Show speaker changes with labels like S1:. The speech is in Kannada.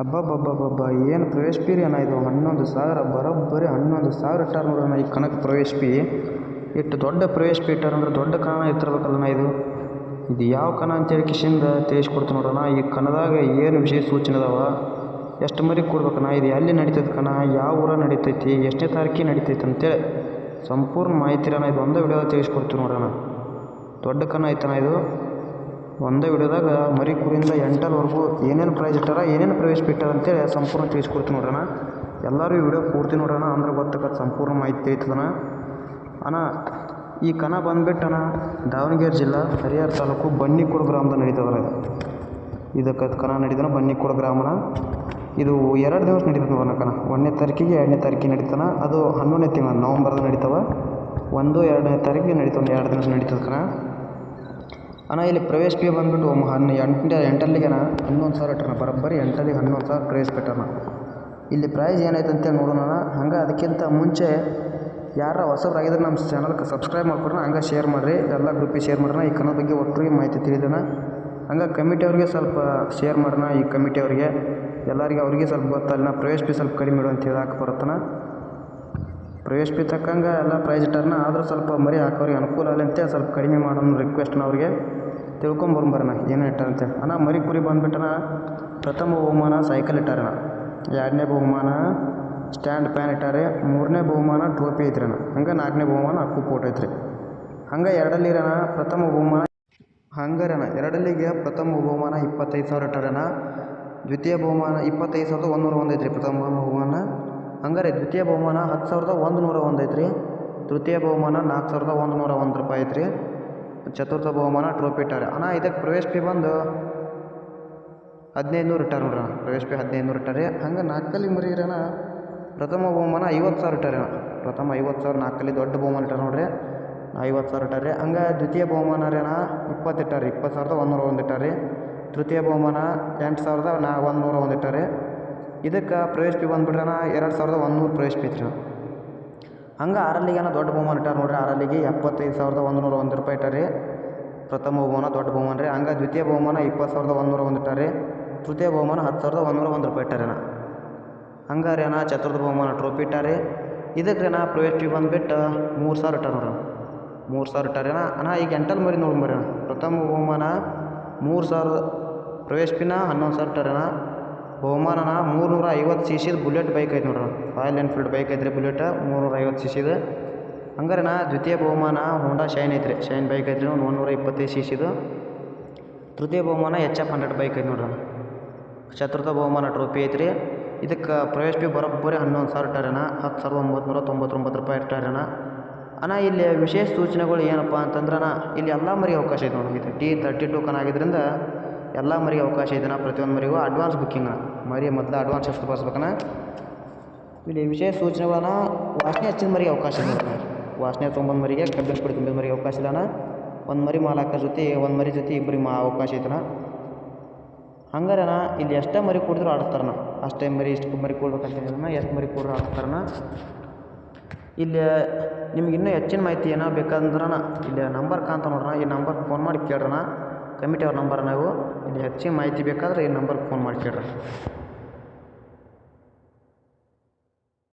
S1: ಅಬ್ಬಬ್ಬಬ್ಬಬ್ಬ ಏನು ಪ್ರವೇಶ ಫೀ ರೀ ಅಣ್ಣ ಇದು 11,000 ಬರೋಬ್ಬರಿ 11,000 ಇಟ್ಟಾರ ನೋಡೋಣ ಈ ಕನಕ ಪ್ರವೇಶ ಫೀ. ಇಷ್ಟು ದೊಡ್ಡ ಪ್ರವೇಶ ಫೀ ಇಟ್ಟಾರಂದ್ರೆ ದೊಡ್ಡ ಕಣ ಇರ್ತಿರ್ಬೇಕಲ್ಲಣ್ಣ ಇದು. ಇದು ಯಾವ ಕಣ ಅಂತೇಳಿ ಕಿಶಿಂದ ತಿಳಿಸ್ಕೊಡ್ತೀನಿ ನೋಡೋಣ. ಈ ಕಣದಾಗ ಏನು ವಿಶೇಷ ಸೂಚನೆ ಅದಾವ, ಎಷ್ಟು ಮರಿ ಕೊಡ್ಬೇಕಣ್ಣ, ಇದು ಎಲ್ಲಿ ನಡೀತೈತೆ ಕಣ, ಯಾವ ಊರ ನಡೀತೈತಿ, ಎಷ್ಟನೇ ತಾರೀಕಿಗೆ ನಡೀತೈತೆ ಅಂತೇಳಿ ಸಂಪೂರ್ಣ ಮಾಹಿತಿ ಇರೋಣ. ಇದು ಒಂದೇ ವಿಡಿಯೋದಾಗ ತಿಳಿಸ್ಕೊಡ್ತೀವಿ ನೋಡೋಣ. ದೊಡ್ಡ ಕಣ ಐತಣ್ಣ ಇದು. ಒಂದೇ ವಿಡಿಯೋದಾಗ ಮರಿ ಕುರಿಯಿಂದ ಎಂಟಲ್ವರೆಗೂ ಏನೇನು ಪ್ರೈಸ್ ಇಟ್ಟಾರ, ಏನೇನು ಪ್ರವೇಶ ಬಿಟ್ಟಾರ ಅಂತೇಳಿ ಸಂಪೂರ್ಣ ತಿಳಿಸ್ಕೊಡ್ತೀನಿ ನೋಡೋಣ. ಎಲ್ಲರೂ ಈ ವಿಡಿಯೋ ಪೂರ್ತಿ ನೋಡೋಣ, ಅಂದ್ರೆ ಗೊತ್ತಾಗತ್ತೆ ಸಂಪೂರ್ಣ ಮಾಹಿತಿ ತಿಳಿತದಣ್ಣ. ಅಣ್ಣ ಈ ಕಣ ಬಂದುಬಿಟ್ಟಣ್ಣ ದಾವಣಗೆರೆ ಜಿಲ್ಲಾ ಹರಿಹರ ತಾಲೂಕು ಬನ್ನಿಕೋಡು ಗ್ರಾಮದ ನಡೀತದ್ರ ಇದಕ್ಕೆ ಕಣ ನಡೀತಾನ. ಬನ್ನಿಕೋಡು ಗ್ರಾಮನ ಇದು 2 ದಿವಸ ನಡೀತದೆ ನೋಡೋಣ ಕಣ. 1ನೇ ತಾರೀಕಿಗೆ 2ನೇ ತಾರೀಕಿಗೆ ನಡೀತಾನ. ಅದು 11ನೇ ತಿಂಗಳು ನವಂಬರ್ದಾಗ ನಡೀತಾವ. 1, 2ನೇ ತಾರೀಕಿಗೆ ನಡೀತಾವೆ. 2 ದಿನ ನಡೀತದೆ ಕಣ. ಅಣ್ಣ ಇಲ್ಲಿ ಪ್ರವೇಶ ಫೀ ಬಂದುಬಿಟ್ಟು 8 ಅಣ್ಣ 11,000 ಇಟ್ಟಣ. ಬರೋಬ್ಬರಿ 8ಲ್ಲಿ 11,000 ಪ್ರವೇಶ ಕಟ್ಟಣ. ಇಲ್ಲಿ ಪ್ರೈಸ್ ಏನೈತೆ ಅಂತೇಳಿ ನೋಡೋಣ. ಹಂಗೆ ಅದಕ್ಕಿಂತ ಮುಂಚೆ ಯಾರ ಹೊಸಬ್ರಾಗಿದ್ರೆ ನಮ್ಮ ಚಾನಲ್ಗೆ ಸಬ್ಸ್ಕ್ರೈಬ್ ಮಾಡ್ಕೊಡ್ರಿ, ಹಂಗೆ ಶೇರ್ ಮಾಡಿರಿ, ಎಲ್ಲ ಗ್ರೂಪಿಗೆ ಶೇರ್ ಮಾಡೋಣ. ಈ ಕನ್ನಡ ಬಗ್ಗೆ ಒಟ್ಟಿಗೆ ಮಾಹಿತಿ ತಿಳಿದಣ. ಹಂಗೆ ಕಮಿಟಿ ಅವ್ರಿಗೆ ಸ್ವಲ್ಪ ಶೇರ್ ಮಾಡೋಣ. ಈ ಕಮಿಟಿ ಅವರಿಗೆ ಎಲ್ಲರಿಗೆ ಅವ್ರಿಗೆ ಸ್ವಲ್ಪ ಗೊತ್ತಲ್ಲ, ಪ್ರವೇಶ ಫೀ ಸ್ವಲ್ಪ ಕಡಿಮೆ ಇಡು ಅಂತ ಹೇಳಕ್ಕೆ ಬರುತ್ತಣ. ಪ್ರವೇಶ ಫೀ ತಕ್ಕಂಗೆ ಎಲ್ಲ ಪ್ರೈಸ್ ಇಟ್ಟಾರನ, ಆದರೂ ಸ್ವಲ್ಪ ಮರಿ ಹಾಕೋರಿಗೆ ಅನುಕೂಲ ಆಗಲಿ ಅಂತೇಳಿ ಸ್ವಲ್ಪ ಕಡಿಮೆ ಮಾಡೋಣ ರಿಕ್ವೆಸ್ಟ್ನ ಅವ್ರಿಗೆ ತಿಳ್ಕೊಂಬರೋಣ ಏನು ಇಟ್ಟಾರಂತೆ. ಅಣ್ಣ ಮರಿ ಕುರಿ ಬಂದುಬಿಟ್ಟಣ ಪ್ರಥಮ ಬಹುಮಾನ ಸೈಕಲ್ ಇಟ್ಟಾರಣ, 2ನೇ ಬಹುಮಾನ ಸ್ಟ್ಯಾಂಡ್ ಫ್ಯಾನ್ ಇಟ್ಟಾರೆ, 3ನೇ ಬಹುಮಾನ ಟ್ರೋಫಿ ಐತ್ರಿ ಅಣ್ಣ. ಹಂಗೆ 4ನೇ ಬಹುಮಾನ ಅಕ್ಕು ಫೋಟೋ ಐತ್ರಿ. ಹಂಗೆ 2ರಲ್ಲಿರಣ ಪ್ರಥಮ ಬಹುಮಾನ ಹಂಗಾರಣ 2ರಲ್ಲಿಗೆ ಪ್ರಥಮ ಬಹುಮಾನ 25,000 ಇಟ್ಟಾರಣ. ದ್ವಿತೀಯ ಬಹುಮಾನ 25,101 ಐತ್ರಿ ಪ್ರಥಮ ಬಹುಮಾನ. ಹಂಗಾರೆ ದ್ವಿತೀಯ ಬಹುಮಾನ 10,101 ಐತ್ರಿ. ತೃತೀಯ ಬಹುಮಾನ 4,101 ರೂಪಾಯಿ ಐತ್ರಿ. ಚತುರ್ಥ ಬಹುಮಾನ ಟ್ರೋಫಿ ಇಟ್ಟಾರೆ. ಅಣ್ಣ ಇದಕ್ಕೆ ಪ್ರವೇಶ ಫೀ ಬಂದು 1,500 ಇಟ್ಟಾರೆ ನೋಡ್ರಿ. ಪ್ರವೇಶ ಫೀ 1,500 ಇಟ್ಟಾರೆ. ಹಂಗೆ 4ರಲ್ಲಿ ಮರಿ ಇರೋಣ ಪ್ರಥಮ ಬಹುಮಾನ 50,000 ಇಟ್ಟಾರೆ. ಪ್ರಥಮ 50,000 4ರಲ್ಲಿ ದೊಡ್ಡ ಬಹುಮಾನ ಇಟ್ಟಾರೆ ನೋಡ್ರಿ, 50,000 ಇಟ್ಟಾರೆ. ಹಂಗೆ ದ್ವಿತೀಯ ಬಹುಮಾನ ರೀ ಅಣ್ಣ 20 ಇಟ್ಟಾರೆ, 20,101 ಇಟ್ಟಾರೆ. ತೃತೀಯ ಬಹುಮಾನ 8,101 ಇಟ್ಟಾರೆ. ಇದಕ್ಕೆ ಪ್ರವೇಶ ಫೀ ಬಂದುಬಿಟ್ರೆ ಅಣ್ಣ 2,100 ಪ್ರವೇಶ ಫೀ ಐತ್ರಿ. ಹಂಗೆ 6ರಲ್ಲಿಗೆ ಅಣ್ಣ ದೊಡ್ಡ ಬಹುಮಾನ ಇಟ್ಟಾರೆ ನೋಡ್ರಿ. 6ರಲ್ಲಿಗೆ 75,101 ರೂಪಾಯಿ ಇಟ್ಟಾರೆ. ಪ್ರಥಮ ಬಹುಮಾನ ದೊಡ್ಡ ಬಹುಮಾನ ರೀ. ಹಂಗೆ ದ್ವಿತೀಯ ಬಹುಮಾನ 20,101 ಇಟ್ಟಾರೆ. ತೃತೀಯ ಬಹುಮಾನ 10,101 ರೂಪಾಯಿ ಇಟ್ಟಾರೆ ಅಣ್ಣ. ಹಂಗಾರೆ ಅಣ್ಣ ಚತುರ್ಥ ಬಹುಮಾನ ಟ್ರೋಫಿ ಇಟ್ಟಾರೆ. ಇದಕ್ಕೆ ಅಣ್ಣ ಪ್ರವೇಶ ಫೀ ಬಂದುಬಿಟ್ಟು 3,000 ಇಟ್ಟಾರೆ ನೋಡ್ರಿ. 3,000 ಇಟ್ಟಾರೆ ಅಣ್ಣ. ಅಣ್ಣ ಈಗ ಎಂಟಲ್ ಮರಿ ನೋಡಿ ಅಣ್ಣ. ಪ್ರಥಮ ಬಹುಮಾನ 3,000 ಪ್ರವೇಶ ಫೀನ 11,000 ಇಟ್ಟಾರೆ ಅಣ್ಣ. ಬಹುಮಾನನ 350 cc ಬುಲೆಟ್ ಬೈಕ್ ಐತೆ ನೋಡ್ರಿ. ರಾಯಲ್ ಎನ್ಫೀಲ್ಡ್ ಬೈಕ್ ಐತ್ರಿ ಬುಲೆಟ್ 350 cc. ಹಂಗಾರೆ ನಾ ದ್ವಿತೀಯ ಬಹುಮಾನ ಹೋಂಡಾ ಶೈನ್ ಐತ್ರಿ, ಶೈನ್ ಬೈಕ್ ಐತ್ರಿ 125 cc. ತೃತೀಯ ಬಹುಮಾನ HF 100 ಬೈಕ್ ಐತೆ ನೋಡ್ರಿ. ಚತುರ್ಥ ಬಹುಮಾನ ಟ್ರೋಫಿ ಐತ್ರಿ. ಇದಕ್ಕೆ ಪ್ರವೇಶ ಫೀ ಬರೋಬ್ಬರಿ 11,000 ಇಟ್ಟಾರೆ ಅಣ್ಣ. 10,999 ರೂಪಾಯಿ ಇಟ್ಟಾರೆ ಅಣ್ಣ. ಅಣ್ಣ ಇಲ್ಲಿ ವಿಶೇಷ ಸೂಚನೆಗಳು ಏನಪ್ಪ ಅಂತಂದ್ರೆ ಅಣ್ಣ ಇಲ್ಲಿ ಎಲ್ಲ ಮರಿಗೆ ಅವಕಾಶ ಐತೆ ನೋಡಿ. ಇದು T32 ಕಣ ಆಗಿದ್ದರಿಂದ ಎಲ್ಲ ಮರಿಗೆ ಅವಕಾಶ ಐತೆಣ್ಣ. ಪ್ರತಿಯೊಂದು ಮರಿಗೂ ಅಡ್ವಾನ್ಸ್ ಬುಕ್ಕಿಂಗ್ ಮರಿ ಮೊದಲು ಅಡ್ವಾನ್ಸ್ ಎಷ್ಟು ಬರ್ಸ್ಬೇಕಣ್ಣ. ಇಲ್ಲಿ ವಿಶೇಷ ಸೂಚನೆಗಳನ್ನ ವಾಸನೆ ಹಚ್ಚಿದ ಮರಿಗೆ ಅವಕಾಶ ಇಲ್ಲ. ವಾಸನೆ ತೊಗೊಂಬಂದು ಮರಿಗೆ ಕಬ್ಬಿನ ಪುಡಿ ತುಂಬಿದ ಮರಿಗೆ ಅವಕಾಶ ಇಲ್ಲ ಅಣ್ಣ. ಒಂದು ಮರಿ ಮಾಲಕರ ಜೊತೆ ಒಂದು ಮರಿ ಜೊತೆ ಇಬ್ಬರಿಗೆ ಅವಕಾಶ ಐತಣ್ಣ. ಹಂಗಾರೆ ಅಣ್ಣ ಇಲ್ಲಿ ಎಷ್ಟೇ ಮರಿ ಕೊಡಿದ್ರು ಆಡಿಸ್ತಾರಣ್ಣ. ಅಷ್ಟೇ ಮರಿ ಇಷ್ಟು ಮರಿ ಕೊಡ್ಬೇಕಂತ ಎಷ್ಟು ಮರಿ ಕೊಡ್ರು ಆಡಿಸ್ತಾರಣ್ಣ. ಇಲ್ಲಿ ನಿಮ್ಗೆ ಇನ್ನೂ ಹೆಚ್ಚಿನ ಮಾಹಿತಿ ಏನೋ ಬೇಕಂದ್ರೆ ಇಲ್ಲಿ ನಂಬರ್ ಕಾಣ್ತಾ ನೋಡ್ರಣ, ಈ ನಂಬರ್ಗೆ ಫೋನ್ ಮಾಡಿ ಕೇಳ್ರಣ. ಕಮಿಟಿ ಅವ್ರ ನಂಬರ್ ನಾವು ಇಲ್ಲಿ ಹೆಚ್ಚಿನ ಮಾಹಿತಿ ಬೇಕಾದ್ರೆ ಈ ನಂಬರ್ಗೆ ಫೋನ್ ಮಾಡಿ ಕೇಳ್ರಿ.